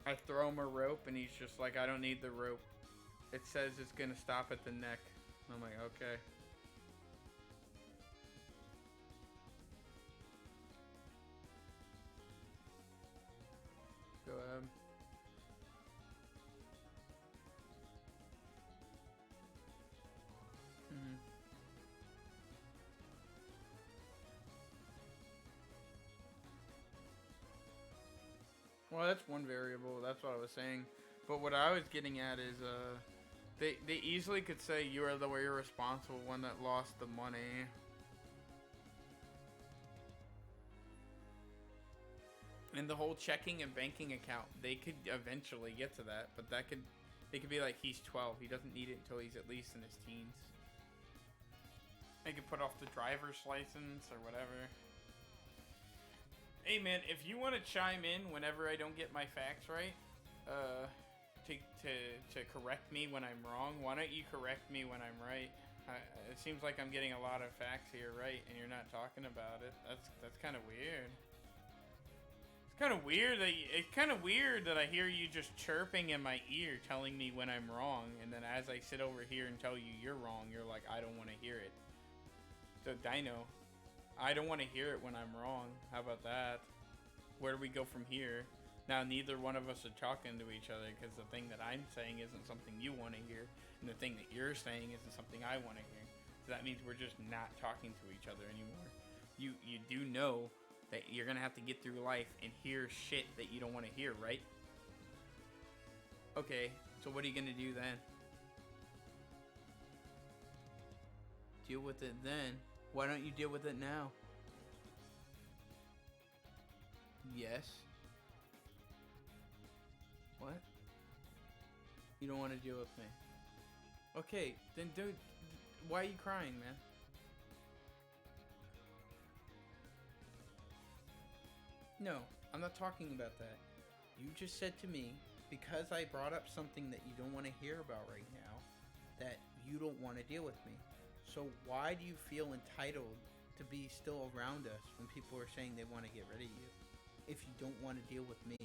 I throw him a rope and he's just like, I don't need the rope. It says it's gonna stop at the neck. I'm like, okay. Go ahead. Mm-hmm. Well, that's one variable. That's what I was saying. But what I was getting at is, they easily could say you are the irresponsible one that lost the money. And the whole checking and banking account, they could eventually get to that, but they could be like, he's 12, he doesn't need it until he's at least in his teens. They could put off the driver's license or whatever. Hey man, if you want to chime in whenever I don't get my facts right, to correct me when I'm wrong, why don't you correct me when I'm right? It seems like I'm getting a lot of facts here right, and you're not talking about it. That's kind of weird. It's kind of weird that I hear you just chirping in my ear, telling me when I'm wrong, and then as I sit over here and tell you you're wrong, you're like, I don't want to hear it. So Dino, I don't want to hear it when I'm wrong. How about that? Where do we go from here? Now neither one of us are talking to each other because the thing that I'm saying isn't something you want to hear, and the thing that you're saying isn't something I want to hear. So that means we're just not talking to each other anymore. You do know that you're gonna have to get through life and hear shit that you don't want to hear, right? Okay, so what are you gonna do then? Deal with it then. Why don't you deal with it now? Yes. What? You don't want to deal with me. Okay, then dude, why are you crying, man? No, I'm not talking about that. You just said to me, because I brought up something that you don't want to hear about right now, that you don't want to deal with me. So why do you feel entitled to be still around us when people are saying they want to get rid of you? If you don't want to deal with me.